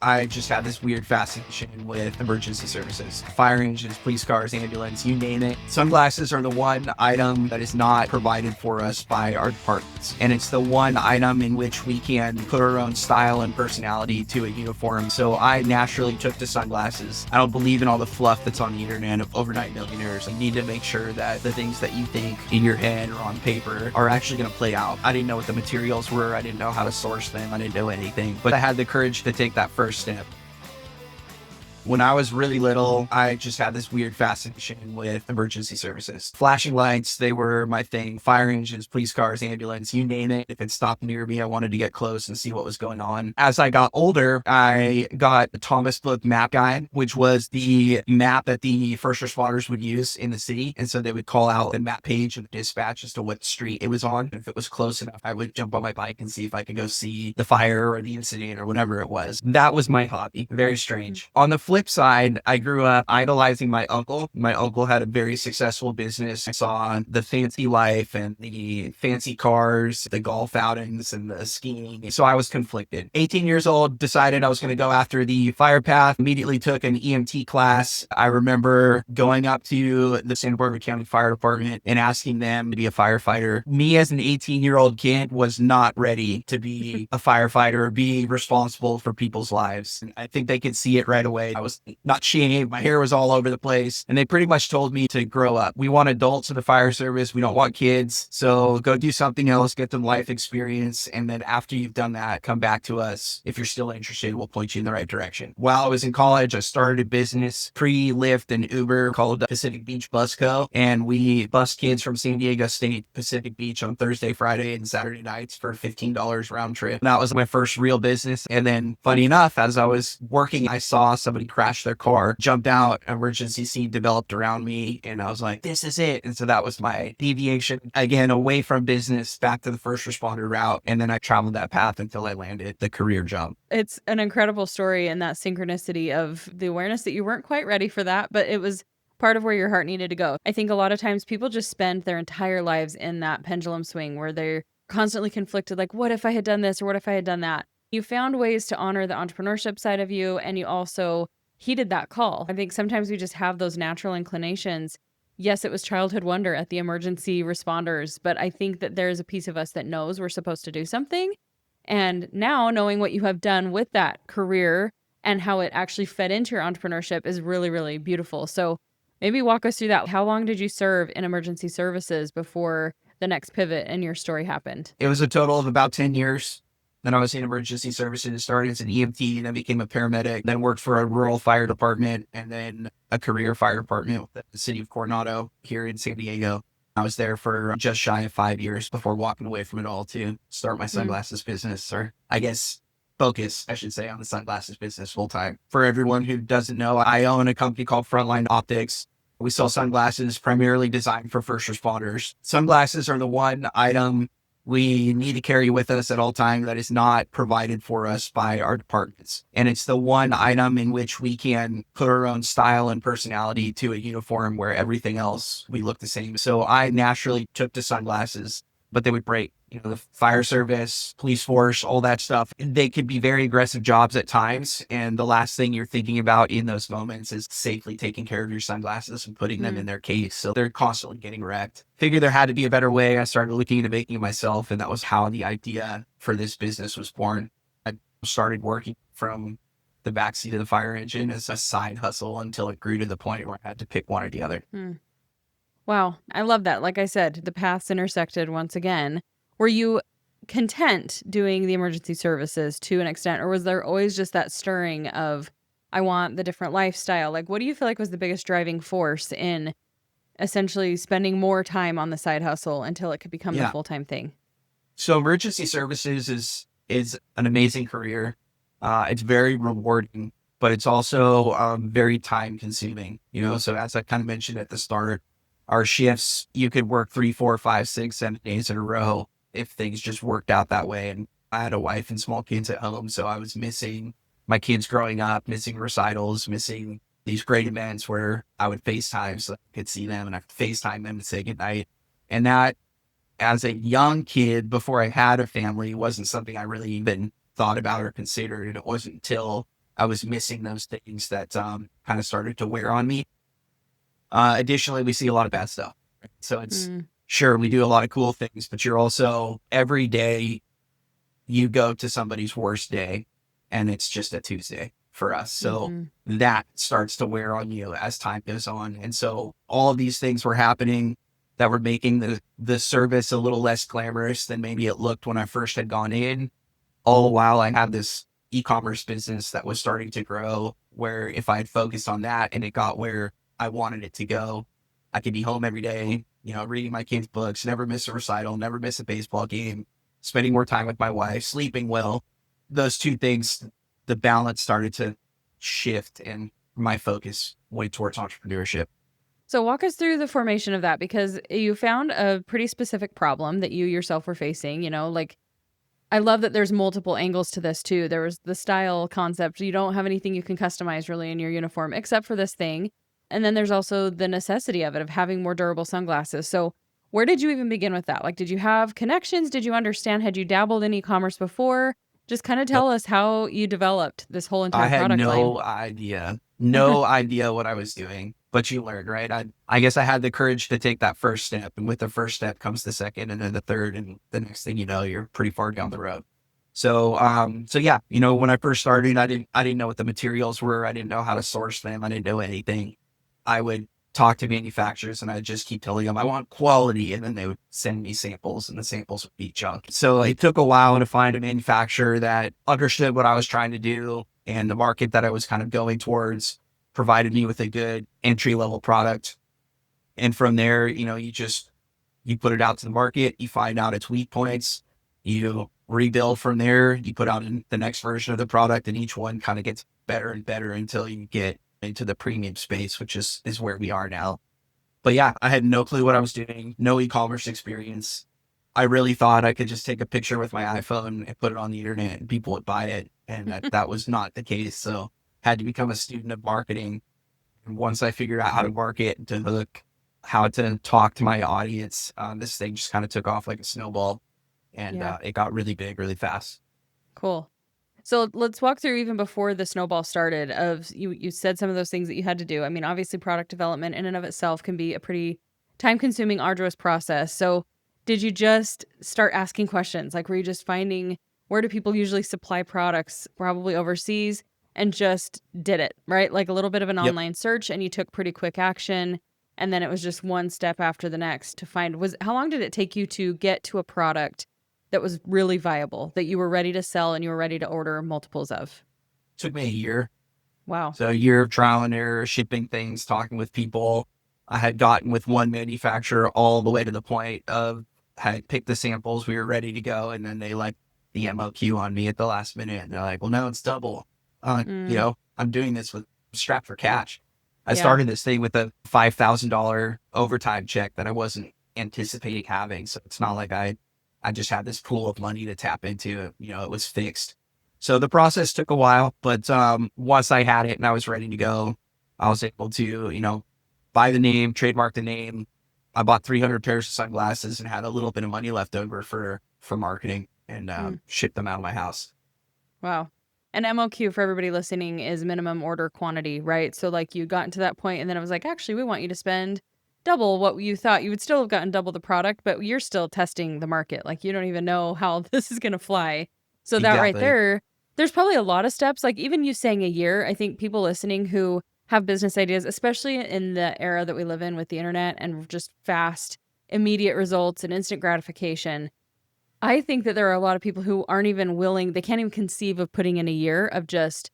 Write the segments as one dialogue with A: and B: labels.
A: I just had this weird fascination with emergency services, fire engines, police cars, ambulance, you name it. Sunglasses are the one item that is not provided for us by our departments. And it's the one item in which we can put our own style and personality to a uniform. So I naturally took to sunglasses. I don't believe in all the fluff that's on the internet of overnight millionaires. You need to make sure that the things that you think in your head or on paper are actually going to play out. I didn't know what the materials were. I didn't know how to source them. I didn't know anything, but I had the courage to take that first step. When I was really little, I just had this weird fascination with emergency services. Flashing lights, they were my thing. Fire engines, police cars, ambulance, you name it. If it stopped near me, I wanted to get close and see what was going on. As I got older, I got the Thomas Book map guide, which was the map that the first responders would use in the city. And so they would call out the map page of the dispatch as to what street it was on. If it was close enough, I would jump on my bike and see if I could go see the fire or the incident or whatever it was. That was my hobby. Very strange. On the flip side, I grew up idolizing my uncle. My uncle had a very successful business. I saw the fancy life and the fancy cars, the golf outings and the skiing. So I was conflicted. 18 years old, decided I was going to go after the fire path, immediately took an EMT class. I remember going up to the Santa Barbara County Fire Department and asking them to be a firefighter. Me as an 18-year-old kid was not ready to be a firefighter or be responsible for people's lives. And I think they could see it right away. I was not shaved. My hair was all over the place. And they pretty much told me to grow up. We want adults in the fire service. We don't want kids. So go do something else, get them life experience. And then after you've done that, come back to us. If you're still interested, we'll point you in the right direction. While I was in college, I started a business pre-Lyft and Uber called Pacific Beach Bus Co. And we bus kids from San Diego State, Pacific Beach on Thursday, Friday, and Saturday nights for $15 round trip. And that was my first real business. And then funny enough, as I was working, I saw somebody crash their car, jumped out, emergency scene developed around me, and I was like, this is it. And so that was my deviation, again, away from business, back to the first responder route. And then I traveled that path until I landed the career jump.
B: It's an incredible story, and that synchronicity of the awareness that you weren't quite ready for that, but it was part of where your heart needed to go. I think a lot of times people just spend their entire lives in that pendulum swing where they're constantly conflicted, like, what if I had done this or what if I had done that? You found ways to honor the entrepreneurship side of you, and you also heeded that call. I think sometimes we just have those natural inclinations. Yes, it was childhood wonder at the emergency responders, but I think that there is a piece of us that knows we're supposed to do something. And now knowing what you have done with that career and how it actually fed into your entrepreneurship is really, really beautiful. So maybe walk us through that. How long did you serve in emergency services before the next pivot in your story happened?
A: It was a total of about 10 years. Then I was in emergency services, started as an EMT, then became a paramedic, then worked for a rural fire department, and then a career fire department with the city of Coronado here in San Diego. I was there for just shy of 5 years before walking away from it all to start my sunglasses business, or I guess focus, I should say, on the sunglasses business full time. For everyone who doesn't know, I own a company called Frontline Optics. We sell sunglasses primarily designed for first responders. Sunglasses are the one item we need to carry with us at all times that is not provided for us by our departments. And it's the one item in which we can put our own style and personality to a uniform where everything else, we look the same. So I naturally took to sunglasses, but they would break. The fire service, police force, all that stuff. They could be very aggressive jobs at times. And the last thing you're thinking about in those moments is safely taking care of your sunglasses and putting them in their case. So they're constantly getting wrecked. Figured there had to be a better way. I started looking into making it myself. And that was how the idea for this business was born. I started working from the backseat of the fire engine as a side hustle until it grew to the point where I had to pick one or the other.
B: Wow. I love that. Like I said, the paths intersected once again. Were you content doing the emergency services to an extent, or was there always just that stirring of, I want the different lifestyle? Like, what do you feel like was the biggest driving force in essentially spending more time on the side hustle until it could become the full-time thing?
A: So emergency services is an amazing career. It's very rewarding, but it's also very time consuming, So as I kind of mentioned at the start, our shifts, you could work 3, 4, 5, 6, 7 days in a row if things just worked out that way. And I had a wife and small kids at home, so I was missing my kids growing up, missing recitals, missing these great events where I would FaceTime so I could see them, and I could FaceTime them to say goodnight. And that, as a young kid, before I had a family, wasn't something I really even thought about or considered. And it wasn't until I was missing those things that kind of started to wear on me. Additionally, we see a lot of bad stuff. So it's sure we do a lot of cool things, but you're also every day you go to somebody's worst day and it's just a Tuesday for us. So that starts to wear on you as time goes on. And so all of these things were happening that were making the service a little less glamorous than maybe it looked when I first had gone in. All the while I had this e-commerce business that was starting to grow, where if I had focused on that and it got where I wanted it to go, I could be home every day, reading my kids' books, never miss a recital, never miss a baseball game, spending more time with my wife, sleeping well. Those two things, the balance started to shift and my focus went towards entrepreneurship.
B: So walk us through the formation of that, because you found a pretty specific problem that you yourself were facing, like I love that there's multiple angles to this too. There was the style concept. You don't have anything you can customize really in your uniform except for this thing. And then there's also the necessity of it, of having more durable sunglasses. So where did you even begin with that? Like, did you have connections? Did you understand? Had you dabbled in e-commerce before? Just kind of tell us how you developed this whole entire product line.
A: I had no idea what I was doing, but you learned, right? I guess I had the courage to take that first step, and with the first step comes the second and then the third, and the next thing you know, you're pretty far down the road. So yeah, when I first started, I didn't know what the materials were. I didn't know how to source them. I didn't know anything. I would talk to manufacturers and I'd just keep telling them I want quality, and then they would send me samples and the samples would be junk. So it took a while to find a manufacturer that understood what I was trying to do, and the market that I was kind of going towards provided me with a good entry-level product. And from there, you put it out to the market, you find out its weak points, you rebuild from there, you put out the next version of the product, and each one kind of gets better and better until you get into the premium space, which is where we are now. But yeah, I had no clue what I was doing, no e-commerce experience. I really thought I could just take a picture with my iPhone and put it on the internet and people would buy it. And that was not the case. So had to become a student of marketing. And once I figured out how to market, to look, how to talk to my audience, this thing just kind of took off like a snowball, and it got really big, really fast.
B: Cool. So let's walk through even before the snowball started. Of you said some of those things that you had to do. I mean, obviously product development in and of itself can be a pretty time-consuming, arduous process. So did you just start asking questions? Like, were you just finding, where do people usually supply products, probably overseas, and just did it, right? Like a little bit of an online search, and you took pretty quick action. And then it was just one step after the next to find, how long did it take you to get to a product that was really viable, that you were ready to sell and you were ready to order multiples of?
A: Took me a year.
B: Wow.
A: So a year of trial and error, shipping things, talking with people. I had gotten with one manufacturer all the way to the point of, had picked the samples, we were ready to go, and then they like the MOQ on me at the last minute. And they're like, well, no, it's double. I'm doing this with strapped for cash. I started this thing with a $5,000 overtime check that I wasn't anticipating having. So it's not like I just had this pool of money to tap into. It was fixed. So the process took a while, but once I had it and I was ready to go, I was able to, buy the name, trademark the name. I bought 300 pairs of sunglasses and had a little bit of money left over for marketing, and shipped them out of my house.
B: Wow. And MOQ, for everybody listening, is minimum order quantity, right? So like you got to that point and then it was like, actually, we want you to spend double what you thought. You would still have gotten double the product, but you're still testing the market. Like you don't even know how this is going to fly. So that right there, there's probably a lot of steps. Like even you saying a year, I think people listening who have business ideas, especially in the era that we live in with the internet and just fast, immediate results and instant gratification, I think that there are a lot of people who aren't even willing, they can't even conceive of putting in a year of just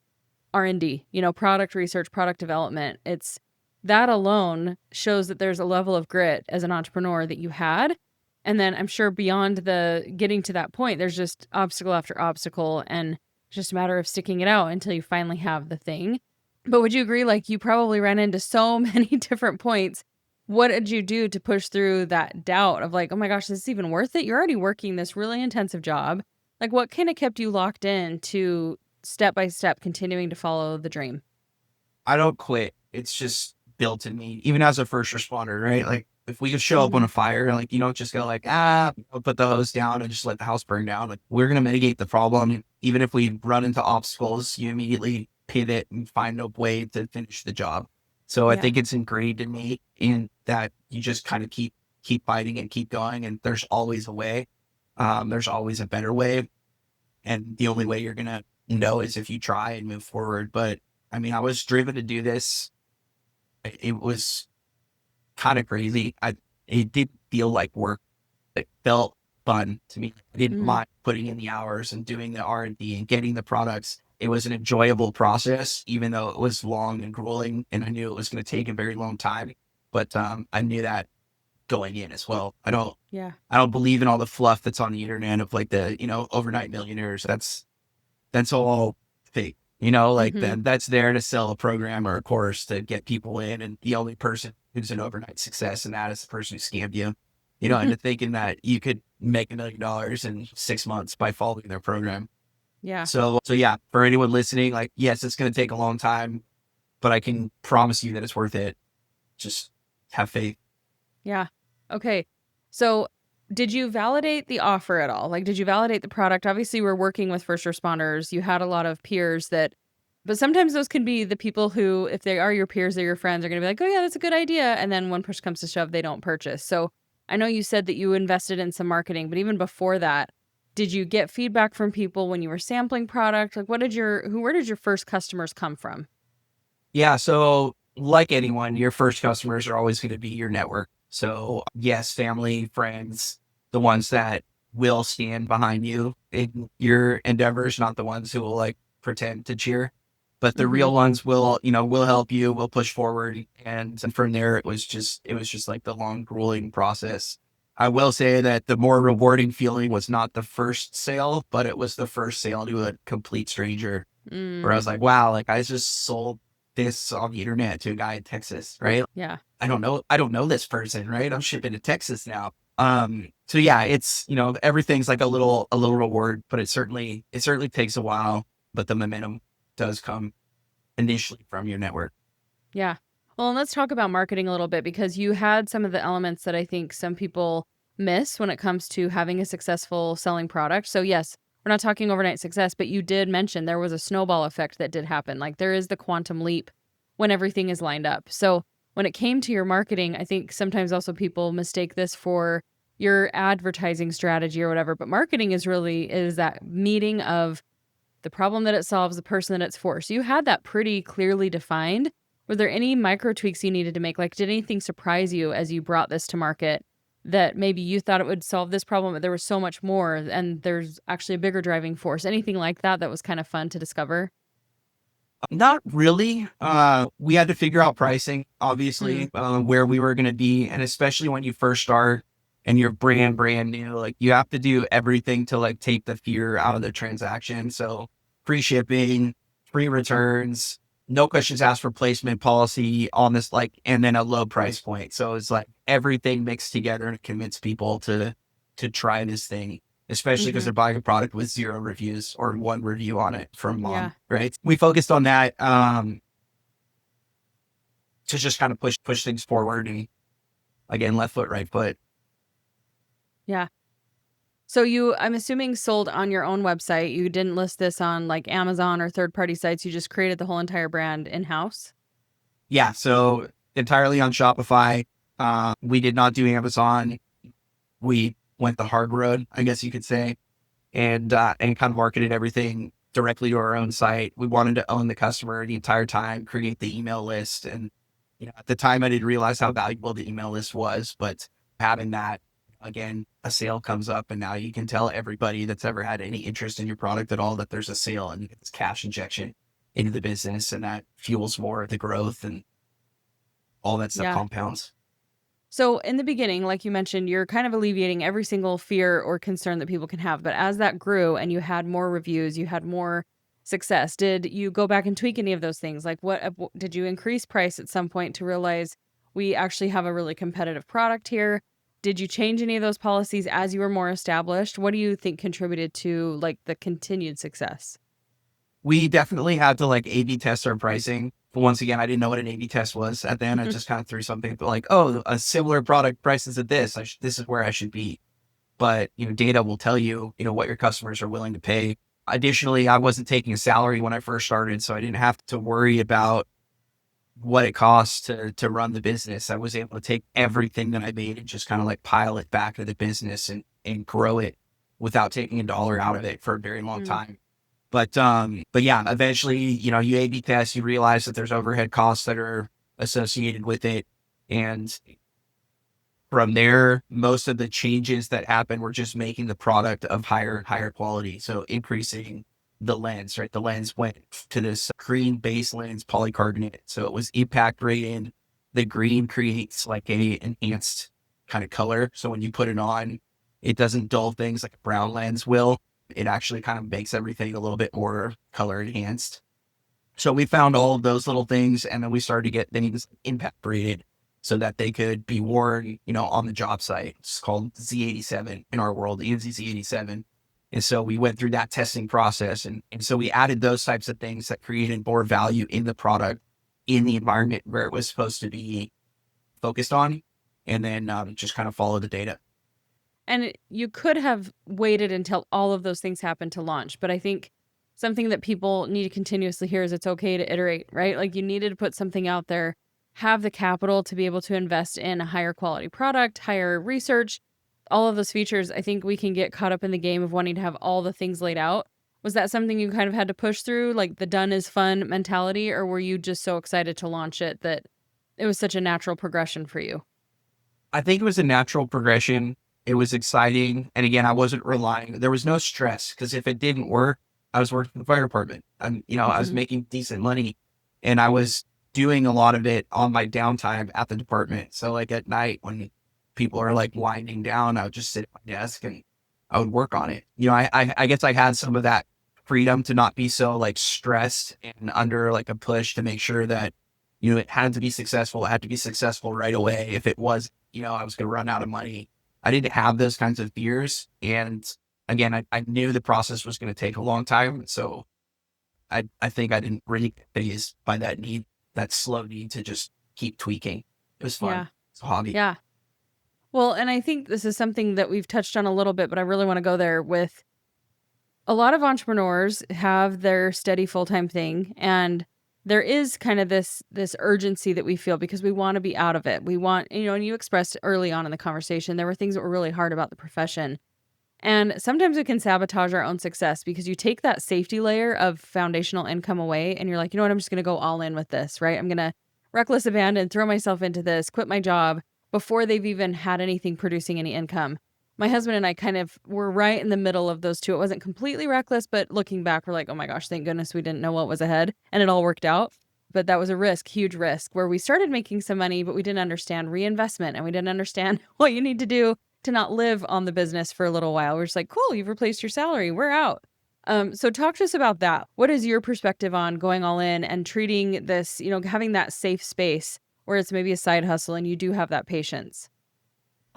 B: R&D, product research, product development. It's that alone shows that there's a level of grit as an entrepreneur that you had. And then I'm sure beyond the getting to that point, there's just obstacle after obstacle, and it's just a matter of sticking it out until you finally have the thing. But would you agree, like you probably ran into so many different points? What did you do to push through that doubt of like, oh my gosh, is this even worth it? You're already working this really intensive job. Like what kind of kept you locked in to step by step continuing to follow the dream?
A: I don't quit. It's just built in me, even as a first responder, right? Like if we could show up on a fire, like you don't just go like, I'll put the hose down and just let the house burn down. Like we're going to mitigate the problem. Even if we run into obstacles, you immediately pivot and find a way to finish the job. So I
B: Yeah.
A: think it's ingrained in me in that you just kind of keep fighting and keep going, and there's always a way. There's always a better way. And the only way you're going to know is if you try and move forward. But I mean, I was driven to do this. It was kind of crazy. It didn't feel like work. It felt fun to me. I didn't
B: Mm.
A: mind putting in the hours and doing the R&D and getting the products. It was an enjoyable process, even though it was long and grueling, and I knew it was going to take a very long time. But I knew that going in as well.
B: Yeah.
A: I don't believe in all the fluff that's on the internet of like the, overnight millionaires. That's all fake. Like
B: Mm-hmm.
A: that's there to sell a program or a course to get people in. And the only person who's an overnight success in that is the person who scammed you, into thinking that you could make $1 million in 6 months by following their program.
B: Yeah.
A: So yeah, for anyone listening, like, yes, it's going to take a long time, but I can promise you that it's worth it. Just have faith.
B: Yeah. Okay. So did you validate the offer at all? Like, did you validate the product? Obviously, we're working with first responders. You had a lot of peers but sometimes those can be the people who, if they are your peers or your friends, are going to be like, oh, yeah, that's a good idea. And then when push comes to shove, they don't purchase. So I know you said that you invested in some marketing, but even before that, did you get feedback from people when you were sampling product? Like, where did your first customers come from?
A: Yeah. So like anyone, your first customers are always going to be your network. So yes, family, friends, the ones that will stand behind you in your endeavors, not the ones who will like pretend to cheer, but the
B: Mm-hmm.
A: real ones will help you, will push forward. And from there, it was just like the long, grueling process. I will say that the more rewarding feeling was not the first sale, but it was the first sale to a complete stranger where I
B: Mm,
A: was like, wow, like I just sold this on the internet to a guy in Texas, right?
B: yeah.
A: I don't know this person, right? I'm shipping to Texas now. So yeah, it's, everything's like a little reward, but it certainly takes a while, but the momentum does come initially from your network.
B: Yeah. Well, and let's talk about marketing a little bit because you had some of the elements that I think some people miss when it comes to having a successful selling product. So, yes, we're not talking overnight success, but you did mention there was a snowball effect that did happen. Like there is the quantum leap when everything is lined up. So, when it came to your marketing, I think sometimes also people mistake this for your advertising strategy or whatever, but marketing is that meeting of the problem that it solves, the person that it's for. So you had that pretty clearly defined. Were there any micro tweaks you needed to make? Like, did anything surprise you as you brought this to market that maybe you thought it would solve this problem, but there was so much more and there's actually a bigger driving force? Anything like that that was kind of fun to discover?
A: Not really. We had to figure out pricing,
B: Mm,
A: obviously, where we were going to be. And especially when you first start and you're brand new, like you have to do everything to like take the fear out of the transaction. So free shipping, free returns, no questions asked replacement policy on this, like, and then a low price point. So it's like everything mixed together to convince people to try this thing, especially because
B: mm-hmm.
A: they're buying a product with 0 reviews or 1 review on it from
B: Yeah.
A: mom, right? We focused on that to just kind of push things forward, and again, left foot, right foot.
B: Yeah. So I'm assuming sold on your own website. You didn't list this on like Amazon or third party sites. You just created the whole entire brand in house.
A: Yeah, so entirely on Shopify. We did not do Amazon. We went the hard road, I guess you could say, and kind of marketed everything directly to our own site. We wanted to own the customer the entire time, create the email list. And, at the time I didn't realize how valuable the email list was, but having that, again, a sale comes up and now you can tell everybody that's ever had any interest in your product at all that there's a sale and it's cash injection into the business, and that fuels more of the growth, and all that stuff
B: Yeah.
A: compounds.
B: So in the beginning, like you mentioned, you're kind of alleviating every single fear or concern that people can have. But as that grew and you had more reviews, you had more success. Did you go back and tweak any of those things? Like did you increase price at some point to realize we actually have a really competitive product here? Did you change any of those policies as you were more established? What do you think contributed to like the continued success?
A: We definitely had to like A/B test our pricing. But once again, I didn't know what an A/B test was. At the end, I just kind of threw something like, "Oh, a similar product prices at this. This is where I should be." But data will tell you, what your customers are willing to pay. Additionally, I wasn't taking a salary when I first started, so I didn't have to worry about what it costs to run the business. I was able to take everything that I made and just kind of like pile it back to the business and grow it without taking a dollar out of it for a very long
B: Mm.
A: time. But yeah, eventually, you A/B test, you realize that there's overhead costs that are associated with it. And from there, most of the changes that happened were just making the product of higher quality. So increasing the lens, right? The lens went to this green base lens polycarbonate. So it was impact rated. The green creates like a enhanced kind of color. So when you put it on, it doesn't dull things like a brown lens will. It actually kind of makes everything a little bit more color enhanced. So we found all of those little things, and then we started to get things impact rated so that they could be worn, on the job site. It's called Z87 in our world, ENZ Z87. And so we went through that testing process. And so we added those types of things that created more value in the product, in the environment where it was supposed to be focused on, and then just kind of follow the data.
B: And you could have waited until all of those things happened to launch. But I think something that people need to continuously hear is it's okay to iterate, right? Like you needed to put something out there, have the capital to be able to invest in a higher quality product, higher research, all of those features. I think we can get caught up in the game of wanting to have all the things laid out. Was that something you kind of had to push through, like the done is fun mentality, or were you just so excited to launch it that it was such a natural progression for you?
A: I think it was a natural progression. It was exciting. And again, I wasn't relying, there was no stress because if it didn't work, I was working in the fire department. I was making decent money and I was doing a lot of it on my downtime at the department. So like at night when people are like winding down, I would just sit at my desk and I would work on it. I guess I had some of that freedom to not be so like stressed and under like a push to make sure that, it had to be successful. It had to be successful right away. If it was, I was going to run out of money. I didn't have those kinds of fears. And again, I knew the process was going to take a long time. So I think I didn't really get fazed by that slow need to just keep tweaking. It was fun.
B: Yeah.
A: It's a hobby.
B: Yeah. Well, and I think this is something that we've touched on a little bit, but I really want to go there with a lot of entrepreneurs have their steady full-time thing, and there is kind of this urgency that we feel because we want to be out of it. We want, and you expressed early on in the conversation, there were things that were really hard about the profession. And sometimes we can sabotage our own success because you take that safety layer of foundational income away and you're like, you know what, I'm just going to go all in with this, right? I'm going to reckless abandon, throw myself into this, quit my job before they've even had anything producing any income. My husband and I kind of were right in the middle of those two. It wasn't completely reckless, but looking back, we're like, oh my gosh, thank goodness we didn't know what was ahead and it all worked out. But that was a risk, huge risk, where we started making some money, but we didn't understand reinvestment and we didn't understand what you need to do to not live on the business for a little while. We're just like, cool, you've replaced your salary. We're out. So talk to us about that. What is your perspective on going all in and treating this, having that safe space where it's maybe a side hustle and you do have that patience?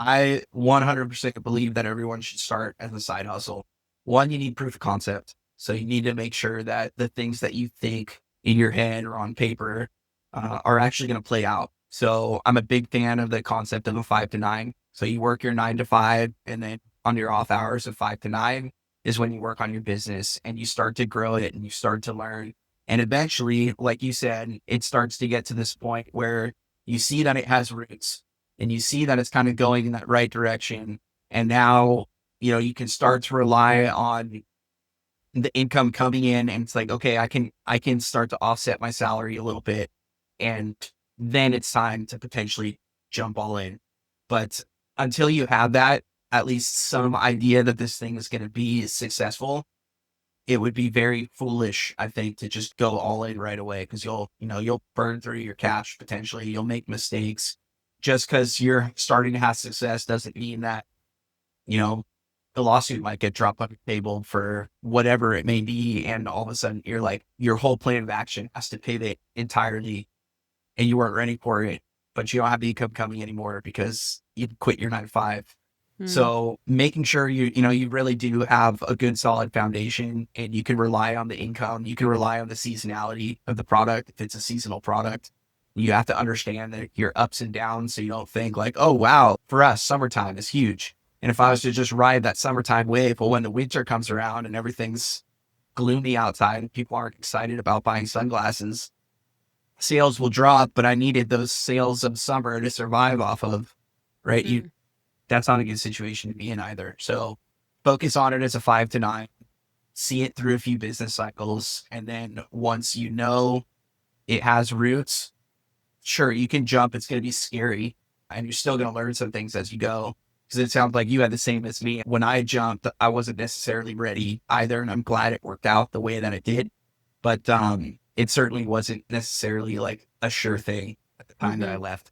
A: I 100% believe that everyone should start as a side hustle. One, you need proof of concept. So you need to make sure that the things that you think in your head or on paper are actually going to play out. So I'm a big fan of the concept of a 5 to 9. So you work your 9 to 5, and then on your off hours of 5 to 9 is when you work on your business and you start to grow it and you start to learn. And eventually, like you said, it starts to get to this point where you see that it has roots and you see that it's kind of going in that right direction. And now, you can start to rely on the income coming in and it's like, okay, I can start to offset my salary a little bit. And then it's time to potentially jump all in. But until you have that, at least some idea that this thing is going to be successful, it would be very foolish, I think, to just go all in right away because you'll burn through your cash potentially. You'll make mistakes. Just because you're starting to have success doesn't mean that, the lawsuit might get dropped on the table for whatever it may be. And all of a sudden you're like, your whole plan of action has to pivot entirely and you weren't ready for it, but you don't have the income coming anymore because you quit your 9 to 5.
B: Hmm.
A: So making sure you really do have a good solid foundation and you can rely on the income, you can rely on the seasonality of the product. If it's a seasonal product, you have to understand that your ups and downs. So you don't think like, oh, wow, for us, summertime is huge. And if I was to just ride that summertime wave, well, when the winter comes around and everything's, gloomy outside and people aren't excited about buying sunglasses, sales will drop, but I needed those sales of summer to survive off of, right? That's not a good situation to be in either. So focus on it as a 5 to 9, see it through a few business cycles. And then once you know it has roots, sure, you can jump. It's going to be scary and you're still going to learn some things as you go. Because it sounds like you had the same as me. When I jumped, I wasn't necessarily ready either. And I'm glad it worked out the way that it did. But it certainly wasn't necessarily like a sure thing at the time that I left.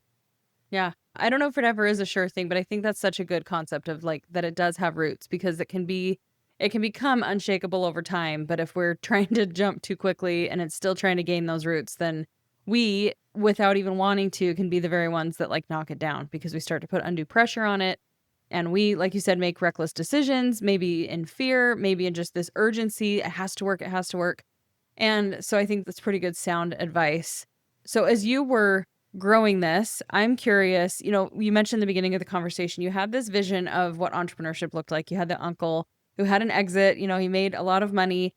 B: Yeah. I don't know if it ever is a sure thing, but I think that's such a good concept of like that it does have roots, because it can become unshakable over time. But if we're trying to jump too quickly and it's still trying to gain those roots, then we, without even wanting to, can be the very ones that like knock it down, because we start to put undue pressure on it. And we, like you said, make reckless decisions, maybe in fear, maybe in just this urgency. It has to work. It has to work. And so I think that's pretty good sound advice. So as you were growing this, I'm curious, you mentioned in the beginning of the conversation, you had this vision of what entrepreneurship looked like. You had the uncle who had an exit, he made a lot of money.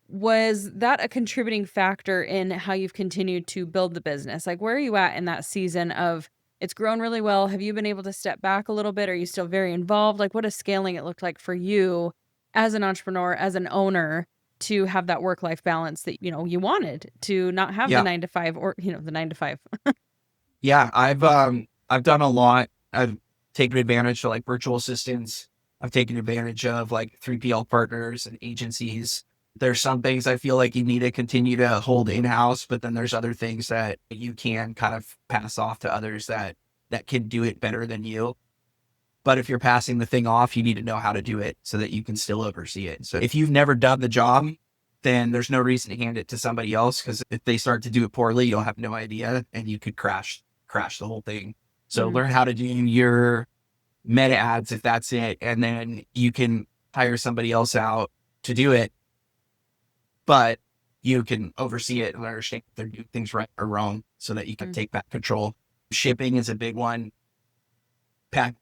B: Was that a contributing factor in how you've continued to build the business? Like, where are you at in that season of it's grown really well? Have you been able to step back a little bit? Are you still very involved? Like, what does scaling it look like for you as an entrepreneur, as an owner, to have that work-life balance that, you wanted to not have the
A: Yeah.
B: 9 to 5 or, the 9 to 5?
A: Yeah. I've done a lot. I've taken advantage of like virtual assistants. I've taken advantage of like 3PL partners and agencies. There's some things I feel like you need to continue to hold in-house, but then there's other things that you can kind of pass off to others that can do it better than you. But if you're passing the thing off, you need to know how to do it so that you can still oversee it. So if you've never done the job, then there's no reason to hand it to somebody else, because if they start to do it poorly, you'll have no idea and you could crash the whole thing. So learn how to do your meta ads if that's it, and then you can hire somebody else out to do it, but you can oversee it and understand if they're doing things right or wrong so that you can take back control. Shipping is a big one.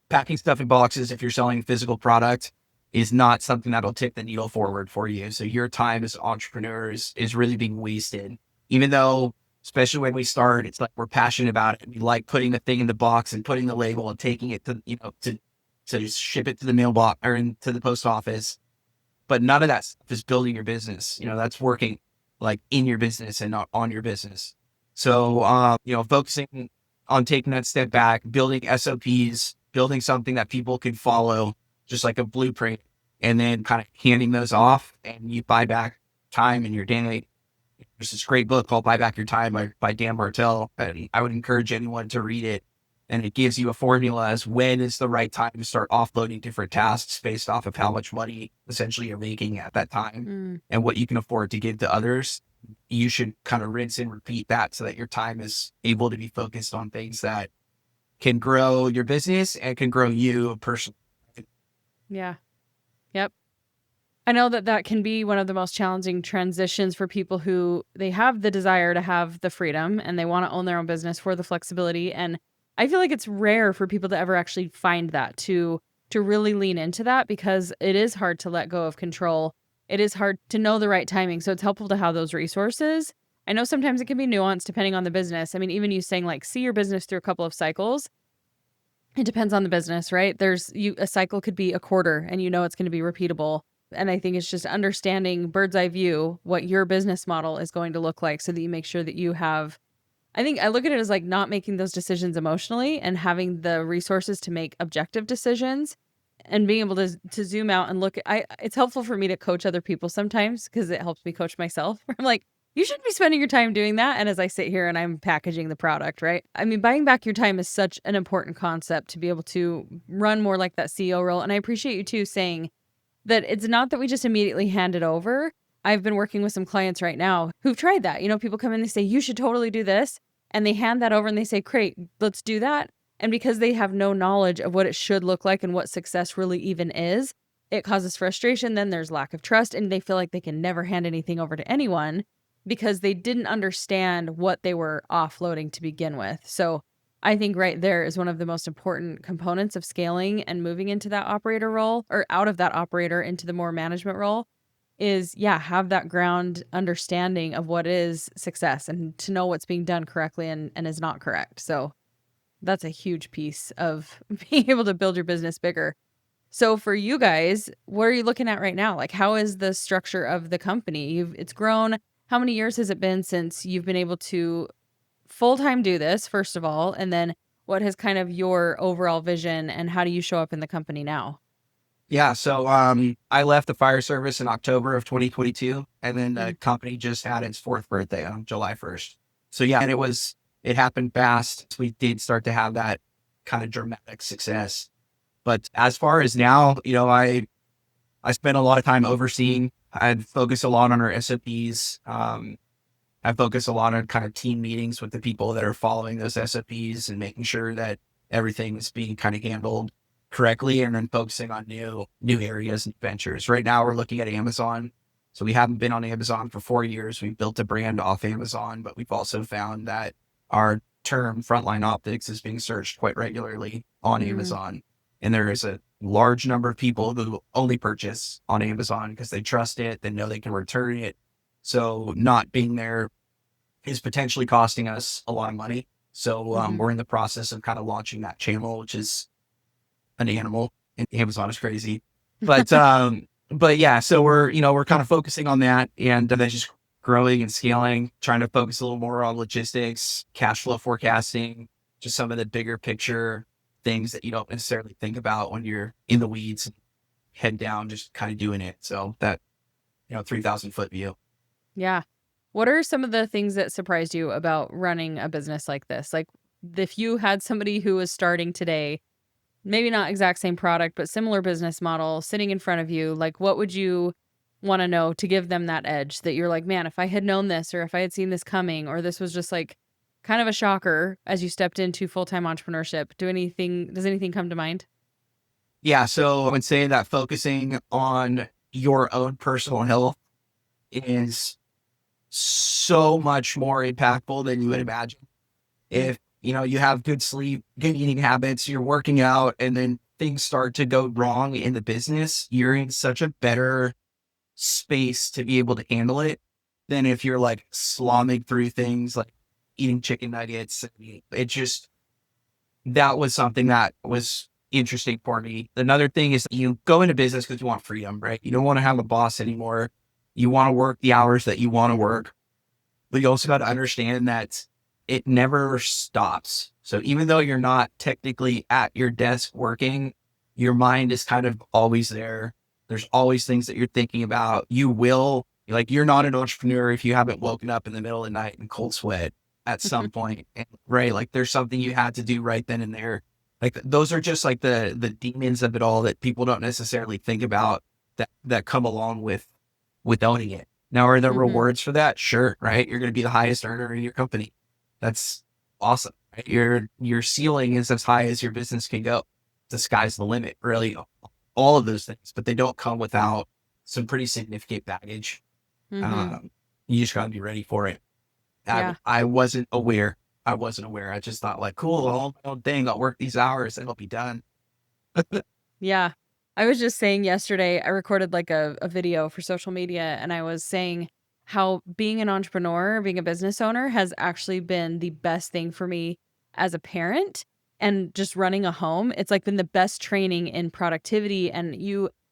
A: Packing stuff in boxes, if you're selling physical product, is not something that'll tip the needle forward for you. So your time as entrepreneurs is really being wasted, even though, especially when we start, it's like we're passionate about it. We like putting the thing in the box and putting the label and taking it to, to ship it to the mailbox or into the post office. But none of that stuff is building your business. That's working like in your business and not on your business. So, focusing on taking that step back, building SOPs, building something that people can follow, just like a blueprint, and then kind of handing those off, and you buy back time in your day. There's this great book called Buy Back Your Time by Dan Bartel, and I would encourage anyone to read it. And it gives you a formula as when is the right time to start offloading different tasks based off of how much money essentially you're making at that time and what you can afford to give to others. You should kind of rinse and repeat that so that your time is able to be focused on things that can grow your business and can grow you personally.
B: Yeah. Yep. I know that can be one of the most challenging transitions for people who they have the desire to have the freedom and they want to own their own business for the flexibility. And I feel like it's rare for people to ever actually find that, to really lean into that, because it is hard to let go of control. It is hard to know the right timing. So it's helpful to have those resources. I know sometimes it can be nuanced depending on the business. I mean, even you saying like, see your business through a couple of cycles. It depends on the business, right? A cycle could be a quarter and it's going to be repeatable. And I think it's just understanding bird's eye view, what your business model is going to look like so that you make sure that you have, I think I look at it as like not making those decisions emotionally and having the resources to make objective decisions and being able to zoom out and look at, it's helpful for me to coach other people sometimes because it helps me coach myself. I'm like, you shouldn't be spending your time doing that. And as I sit here and I'm packaging the product, right? I mean, buying back your time is such an important concept to be able to run more like that CEO role. And I appreciate you too saying that it's not that we just immediately hand it over. I've been working with some clients right now who've tried that. People come in, they say, you should totally do this. And they hand that over and they say, great, let's do that. And because they have no knowledge of what it should look like and what success really even is, it causes frustration. Then there's lack of trust and they feel like they can never hand anything over to anyone because they didn't understand what they were offloading to begin with. So I think right there is one of the most important components of scaling and moving into that operator role or out of that operator into the more management role is, yeah, have that ground understanding of what is success and to know what's being done correctly and is not correct. So that's a huge piece of being able to build your business bigger. So for you guys, what are you looking at right now? Like, how is the structure of the company? It's grown. How many years has it been since you've been able to full-time do this, first of all? And then what has kind of your overall vision and how do you show up in the company now?
A: Yeah. So I left the fire service in October of 2022, and then the company just had its 4th birthday on July 1st. So yeah, and it happened fast. We did start to have that kind of dramatic success. But as far as now, I spent a lot of time overseeing. I'd focus a lot on our SOPs. I focus a lot on kind of team meetings with the people that are following those SOPs and making sure that everything is being kind of handled correctly, and then focusing on new areas and ventures. Right now we're looking at Amazon. So we haven't been on Amazon for 4 years. We've built a brand off Amazon, but we've also found that our term Frontline Optics is being searched quite regularly on Amazon. And there is a large number of people who only purchase on Amazon because they trust it, they know they can return it. So not being there is potentially costing us a lot of money. So we're in the process of kind of launching that channel, which is an animal, and Amazon is crazy. But yeah, so we're kind of focusing on that, and then just growing and scaling, trying to focus a little more on logistics, cash flow forecasting, just some of the bigger picture things that you don't necessarily think about when you're in the weeds and head down, just kind of doing it. So that, 3,000-foot view.
B: Yeah. What are some of the things that surprised you about running a business like this? Like, if you had somebody who was starting today, maybe not exact same product, but similar business model sitting in front of you, like, what would you want to know to give them that edge that you're like, man, if I had known this, or if I had seen this coming, or this was just like kind of a shocker as you stepped into full-time entrepreneurship? Does anything come to mind?
A: Yeah. So I would say that focusing on your own personal health is so much more impactful than you would imagine. If, you have good sleep, good eating habits, you're working out, and then things start to go wrong in the business, you're in such a better space to be able to handle it than if you're like slomming through things like eating chicken nuggets. That was something that was interesting for me. Another thing is you go into business because you want freedom, right? You don't want to have a boss anymore. You want to work the hours that you want to work, but you also got to understand that it never stops. So even though you're not technically at your desk working, your mind is kind of always there. There's always things that you're thinking about. You're not an entrepreneur if you haven't woken up in the middle of the night in cold sweat at some point, right? Like there's something you had to do right then and there. Like those are just like the demons of it all that people don't necessarily think about that come along with owning it. Now, are there rewards for that? Sure, right? You're going to be the highest earner in your company. That's awesome. Right? Your ceiling is as high as your business can go. The sky's the limit, really. All of those things, but they don't come without some pretty significant baggage. You just got to be ready for it.
B: Yeah.
A: I wasn't aware. I just thought like, cool, oh dang, I'll work these hours and it'll be done.
B: Yeah. I was just saying yesterday, I recorded like a video for social media, and I was saying how being an entrepreneur, being a business owner has actually been the best thing for me as a parent, and just running a home. It's like been the best training in productivity, and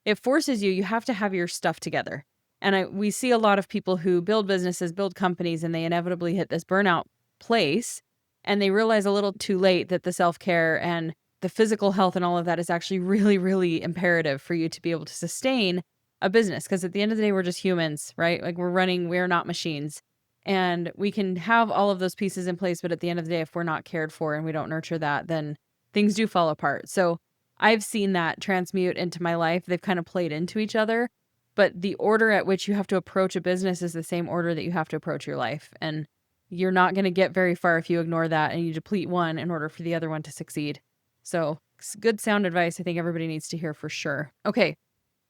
B: it forces you have to have your stuff together. And we see a lot of people who build businesses, build companies, and they inevitably hit this burnout place, and they realize a little too late that the self-care and the physical health and all of that is actually really, really imperative for you to be able to sustain a business. Because at the end of the day, we're just humans, right? Like we're not machines. And we can have all of those pieces in place, but at the end of the day, if we're not cared for and we don't nurture that, then things do fall apart. So I've seen that transmute into my life. They've kind of played into each other, but the order at which you have to approach a business is the same order that you have to approach your life. And you're not going to get very far if you ignore that and you deplete one in order for the other one to succeed. So good sound advice I think everybody needs to hear for sure. Okay.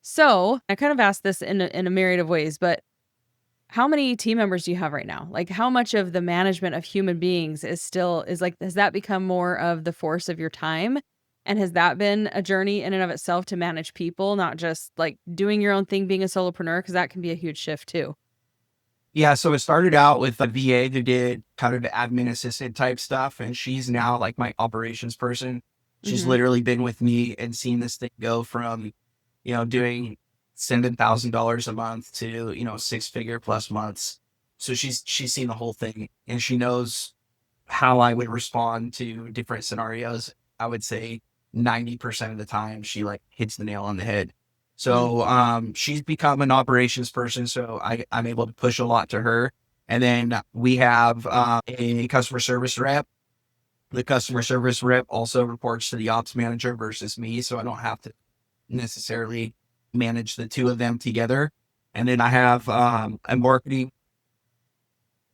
B: So I kind of asked this in a myriad of ways, but how many team members do you have right now? Like how much of the management of human beings has that become more of the force of your time? And has that been a journey in and of itself to manage people, not just like doing your own thing, being a solopreneur? Because that can be a huge shift too.
A: Yeah, so it started out with a VA who did kind of the admin assistant type stuff, and she's now like my operations person. She's
B: Hmm.
A: literally been with me and seen this thing go from, doing $7,000 a month to, 6-figure plus months. So she's seen the whole thing, and she knows how I would respond to different scenarios. I would say 90% of the time she like hits the nail on the head.
B: Mm.
A: So she's become an operations person. So I'm able to push a lot to her. And then we have a customer service rep. The customer service rep also reports to the ops manager versus me. So I don't have to necessarily manage the two of them together. And then I have a marketing.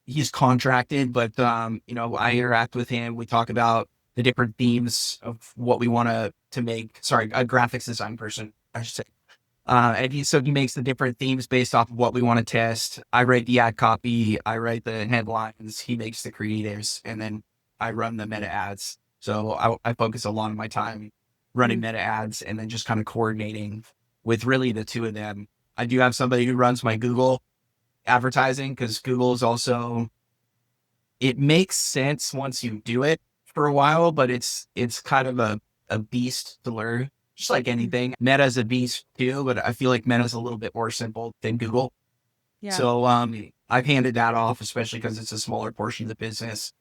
A: He's contracted, but I interact with him. We talk about the different themes of what we want to make. Sorry, a graphics design person, I should say. And he makes the different themes based off of what we want to test. I write the ad copy, I write the headlines, he makes the creatives, and then I run the meta ads. So I focus a lot of my time running
B: Mm.
A: meta ads and then just kind of coordinating with really the two of them. I do have somebody who runs my Google advertising because Google is also, it makes sense once you do it for a while, but it's kind of a beast to learn, just like
B: Mm.
A: anything. Meta's a beast too, but I feel like Meta's a little bit more simple than Google.
B: Yeah.
A: So I've handed that off, especially because it's a smaller portion of the business.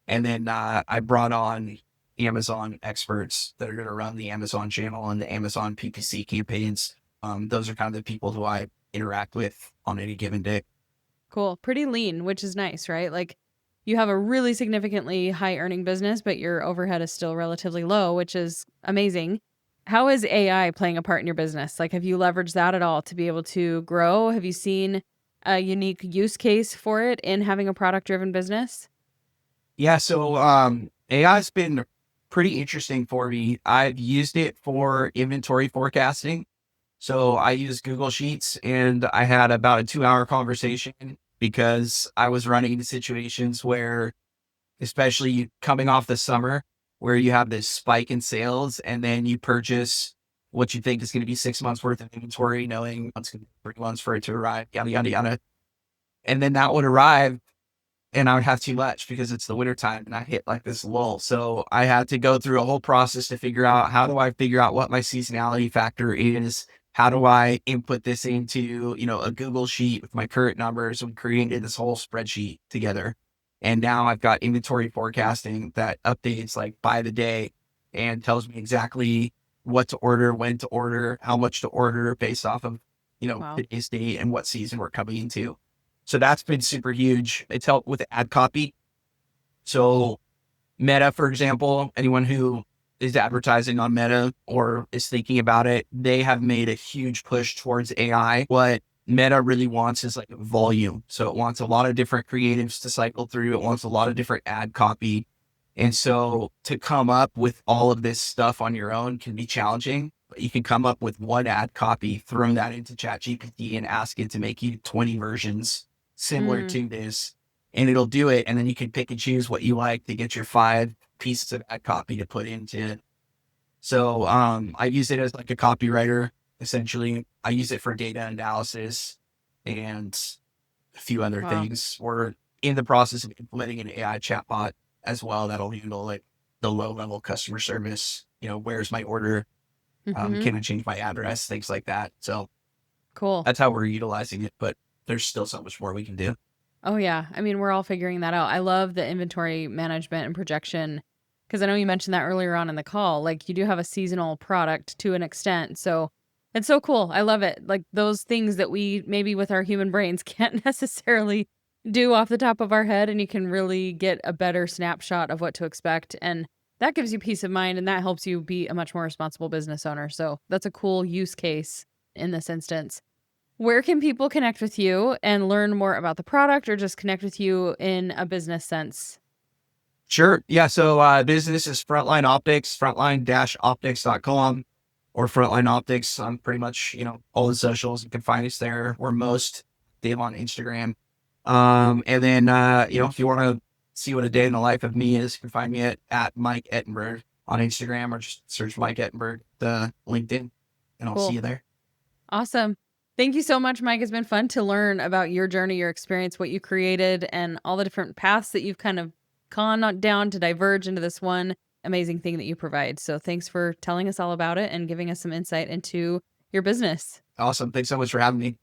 A: And then I brought on Amazon experts that are going to run the Amazon channel and the Amazon PPC campaigns. Those are kind of the people who I interact with on any given day.
B: Cool. Pretty lean, which is nice, right? Like you have a really significantly high earning business, but your overhead is still relatively low, which is amazing. How is AI playing a part in your business? Like, have you leveraged that at all to be able to grow? Have you seen a unique use case for it in having a product driven business?
A: Yeah, so AI's been pretty interesting for me. I've used it for inventory forecasting. So I use Google Sheets, and I had about a 2-hour conversation because I was running into situations where, especially coming off the summer, where you have this spike in sales and then you purchase what you think is going to be 6 months worth of inventory, knowing it's going to be 3 months for it to arrive, yada, yada, yada. And then that would arrive and I would have too much because it's the winter time and I hit like this lull. So I had to go through a whole process to figure out, how do I figure out what my seasonality factor is? How do I input this into, a Google sheet with my current numbers? And created this whole spreadsheet together. And now I've got inventory forecasting that updates like by the day and tells me exactly what to order, when to order, how much to order based off of,
B: Wow.
A: today's date and what season we're coming into. So that's been super huge. It's helped with ad copy. So Meta, for example, anyone who is advertising on Meta or is thinking about it, they have made a huge push towards AI. What Meta really wants is like volume. So it wants a lot of different creatives to cycle through. It wants a lot of different ad copy. And so to come up with all of this stuff on your own can be challenging. But you can come up with one ad copy, throw that into ChatGPT and ask it to make you 20 versions similar
B: Mm.
A: to this, and it'll do it. And then you can pick and choose what you like to get your 5 pieces of ad copy to put into it. So I use it as like a copywriter, essentially. I use it for data analysis and a few other
B: Wow.
A: things. We're in the process of implementing an AI chatbot as well that'll handle like the low level customer service. Where's my order?
B: Hmm.
A: Can I change my address? Things like that. So
B: Cool.
A: that's how we're utilizing it, but there's still so much more we can do.
B: Oh, yeah. I mean, we're all figuring that out. I love the inventory management and projection because I know you mentioned that earlier on in the call. Like, you do have a seasonal product to an extent. So it's so cool. I love it. Like, those things that we maybe with our human brains can't necessarily do off the top of our head. And you can really get a better snapshot of what to expect. And that gives you peace of mind and that helps you be a much more responsible business owner. So that's a cool use case in this instance. Where can people connect with you and learn more about the product or just connect with you in a business sense?
A: Sure. Yeah. So business is Frontline Optics, frontline-optics.com or Frontline Optics on pretty much, all the socials. You can find us there. We're most active on Instagram. And then, if you want to see what a day in the life of me is, you can find me at Mike Ettenberg on Instagram, or just search Mike Ettenberg, the LinkedIn, and I'll see you there.
B: Awesome. Thank you so much, Mike. It's been fun to learn about your journey, your experience, what you created, and all the different paths that you've kind of gone down to diverge into this one amazing thing that you provide. So thanks for telling us all about it and giving us some insight into your business.
A: Awesome. Thanks so much for having me.